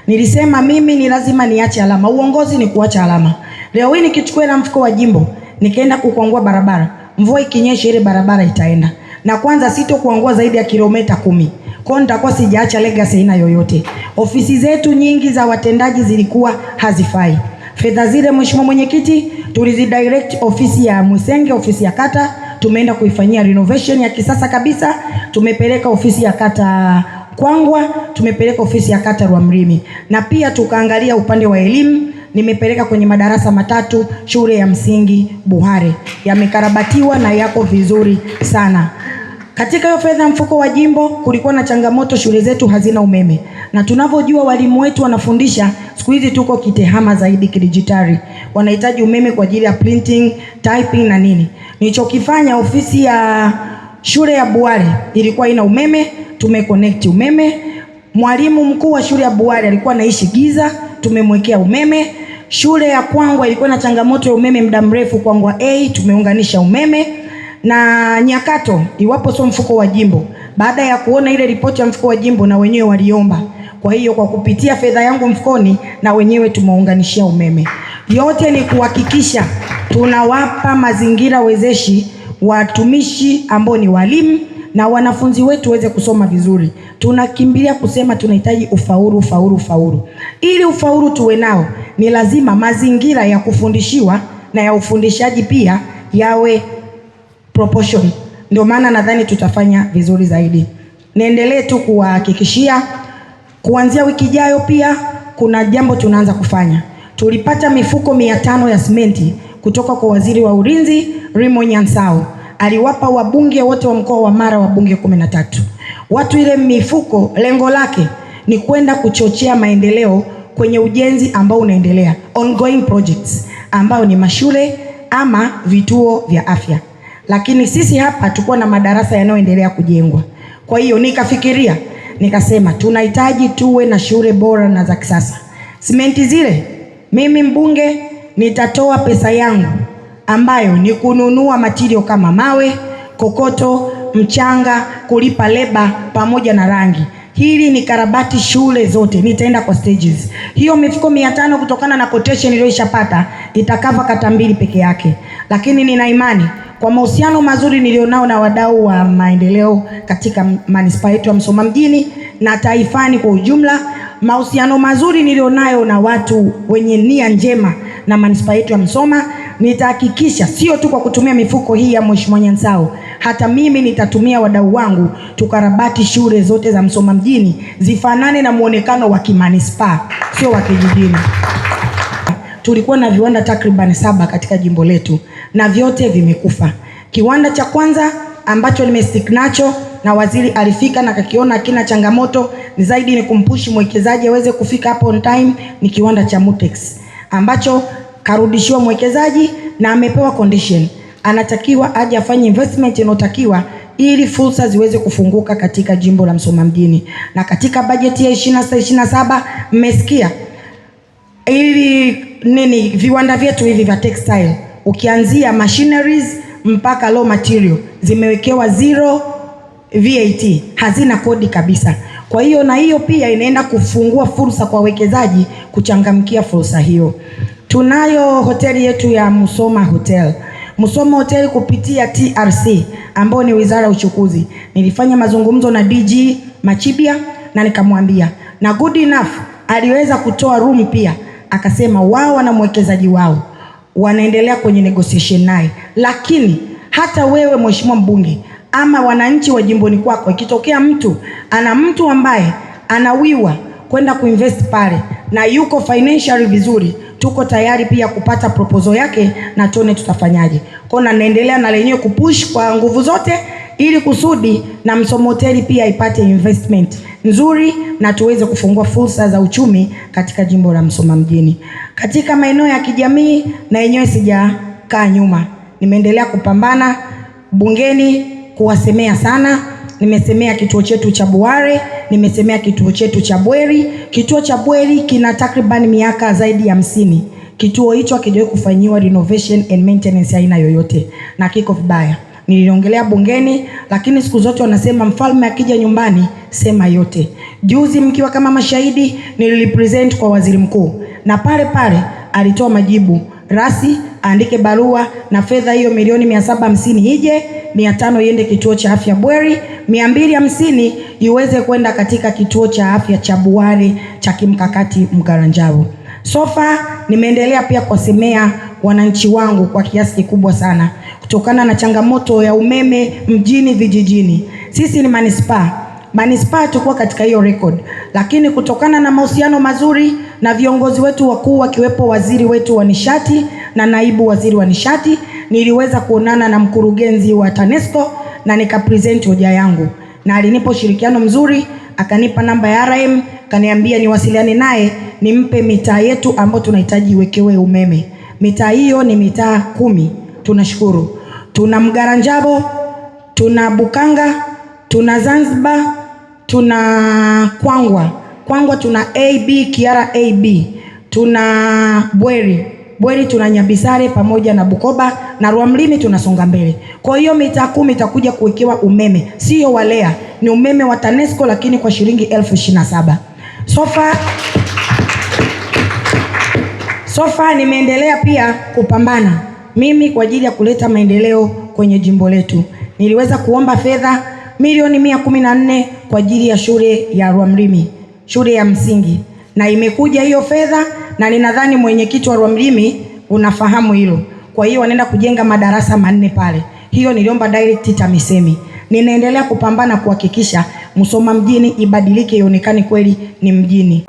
Nilisema mimi ni lazima niache alama. Uongozi ni kuacha alama. Leo hii nikichukua na mfuko wa jimbo, nikaenda kukwangua barabara, mvua ikinyesha ile barabara itaenda. Na kwanza sitokuangua zaidi ya kilomita 10. Kwa hiyo nitakuwa sijaacha legacy aina yoyote. Ofisi zetu nyingi za watendaji zilikuwa hazifai. Fedha zile Mheshimiwa Mwenyekiti tulizidirect ofisi ya Mwisenge, ofisi ya kata, tumeenda kuifanyia renovation ya kisasa kabisa. Tumepeleka ofisi ya kata Kwangwa, tumepeleka ofisi ya kata Rwamrimi. Na pia tukaangalia upande wa elimu, nimepeleka kwenye madarasa 3 shule ya msingi Buhare. Yamekarabatiwa na yako vizuri sana. Katika hiyo fedha mfuko wa jimbo kulikuwa na changamoto, shule zetu hazina umeme. Na tunavyojua walimu wetu wanafundisha, siku hizi tuko kitehama zaidi kidijitali. Wanahitaji umeme kwa ajili ya printing, typing na nini. Nilichokifanya, ofisi ya shule ya Buhare ilikuwa ina umeme, tumeconnect umeme. Mwalimu mkuu wa shule ya Buhare alikuwa anaishi giza, tumemwekea umeme. Shule ya Kwangwa ilikuwa na changamoto ya umeme muda mrefu, Kwangwa A tumeunganisha umeme. Na Nyakato, iwapo sio mfuko wa jimbo, baada ya kuona ile ripoti ya mfuko wa jimbo na wenyewe waliomba. Kwa hiyo kwa kupitia fedha yangu mfukoni na wenyewe tumeunganishia umeme. Yote ni kuhakikisha tunawapa mazingira wezeshi watumishi ambao ni walimu na wanafunzi wetu waweze kusoma vizuri. Tunakimbilia kusema tunahitaji ufaulu. Ili ufaulu tuwe nao, ni lazima mazingira ya kufundishiwa na ya ufundishaji pia yawe proportion. Ndio maana nadhani tutafanya vizuri zaidi. Niendelee tu kuhakikishia kuanzia wiki ijayo pia kuna jambo tunaanza kufanya. Tulipata mifuko 500 ya simenti kutoka kwa Waziri wa Ulinzi Raymond Nyansao. Aliwapa wabunge wote wa mkoa wa Mara, wabunge 13. Watu ile mifuko lengo lake ni kwenda kuchochea maendeleo kwenye ujenzi ambao unaendelea, ongoing projects ambao ni mashule ama vituo vya afya. Lakini sisi hapa tulikuwa na madarasa yanayoendelea kujengwa. Kwa hiyo nikafikiria, nikasema tunahitaji tuwe na shule bora na za kisasa. Simenti zile mimi mbunge nitatoa pesa yangu ambayo ni kununua material kama mawe, kokoto, mchanga, kulipa leba pamoja na rangi. Hili ni karabati shule zote, nitaenda kwa stages. Hiyo mifuko 500 kutokana na quotation niliyoishapata itakava kata 2 peke yake. Lakini nina imani kwa mahusiano mazuri nilionao na wadau wa maendeleo katika manispaa yetu ya Msoma mjini na taifani kwa ujumla, mahusiano mazuri nilionayo na watu wenye nia njema na manispaa yetu ya Msoma, nitahakikisha sio tu kwa kutumia mifuko hii ya Mheshimiwa Nyansao, hata mimi nitatumia wadau wangu tukarabati shule zote za Msoma mjini zifanane na muonekano wa kimanispaa, sio wa kijijini. Tulikuwa na viwanda takriban 7 katika jimbo letu na vyote vimekufa. Kiwanda cha kwanza ambacho nimestick nacho na waziri alifika na kakiona kina changamoto zaidi ni kumpushi mwekezaji aweze kufika hapo on time, ni kiwanda cha Mutex ambacho karudishiwa mwekezaji na amepewa condition. Anatakiwa aje afanye investment inotakiwa ili fursa ziweze kufunguka katika jimbo la Msoma mjini. Na katika bajeti ya 26-27 mmesikia ili nini viwanda vyetu hivi vya textile, ukianzia machineries mpaka raw material zimewekewa 0 VAT, hazina kodi kabisa. Kwa hiyo na hiyo pia inaenda kufungua fursa kwa wekezaji kuchangamkia fursa hiyo. Tunayo hoteli yetu ya Musoma Hotel. Musoma Hotel kupitia TRC ambao ni Wizara ya Uchukuzi. Nilifanya mazungumzo na DG Machibia na nikamwambia, na good enough aliweza kutoa room pia. Akasema wao na mwekezaji wao wanaendelea kwenye negotiation naye. Lakini hata wewe Mheshimiwa mbunge ama wananchi wa jimboni kwako, ikitokea mtu ambaye anawiwa kwenda kuinvest pale na yuko financially vizuri, tuko tayari pia kupata proposal yake na tuone tutafanyaje. Kwa hiyo naendelea na lenyewe kupush kwa nguvu zote ili kusudi na Msoma Hoteli pia ipate investment nzuri na tuweze kufungua fursa za uchumi katika jimbo la Msoma mjini. Katika maeneo ya kijamii na yenyewe sijakaa nyuma. Nimeendelea kupambana bungeni kuwasemea sana. Nimesemea kituo chetu cha Buhare, nimesemea kituo chetu cha Bweri. Kituo cha Bweri kina takriban miaka zaidi ya 50. Kituo hicho hakijawahi kufanyiwa renovation and maintenance aina yoyote na kiko vibaya. niliongelea bungeni, lakini siku zote wanasema mfalme akija nyumbani sema yote. Juzi mkiwa kama mashahidi nilirepresent kwa waziri mkuu, na pale pale alitoa majibu rasi aandike barua na fedha hiyo milioni 750 ije, 500 iende kituo cha afya Bweri, 250 iweze kwenda katika kituo cha afya cha Buhari cha kimkakati Mgaranjabo. Sofa nimeendelea pia kuwasemea wananchi wangu kwa kiasi kikubwa sana kutokana na changamoto ya umeme mjini vijijini. Sisi ni manispaa tukua katika hiyo record, lakini kutokana na mahusiano mazuri na viongozi wetu wakuu wakiwepo waziri wetu wa nishati na naibu waziri wa nishati, niliweza kuonana na mkurugenzi wa TANESCO na nikapresent hoja yangu, na alinipa ushirikiano mzuri, akanipa namba ya RM, kaniambia niwasiliane naye nimpe mitaa yetu ambayo tunahitaji iwekewe umeme. Mitaa hiyo ni mitaa 10. Tunashukuru. Tuna Mgaranjabo, tuna Bukanga, tuna Zanzibar, tuna Kwangwa tuna AB Kiara AB, tuna Bweri tuna Nyabisare pamoja na Bukoba, na Rwamlimi tunasonga mbele. Kwa hiyo mitaa 10 itakuja kuwekewa umeme, sio walea, ni umeme wa TANESCO, lakini kwa shilingi 27,000. Sofa nimeendelea pia kupambana mimi kwa ajili ya kuleta maendeleo kwenye jimbo letu. Niliweza kuomba fedha milioni 114 kwa ajili ya shule ya Rwamlimi, shule ya msingi, na imekuja hiyo fedha, na ninadhani mwenyekiti wa Rwamlimi unafahamu hilo. Kwa hiyo wanaenda kujenga madarasa 4 pale. Hiyo niliomba direct TAMISEMI. Ninaendelea kupambana kuhakikisha Musoma mjini ibadilike, ionekane kweli ni mjini.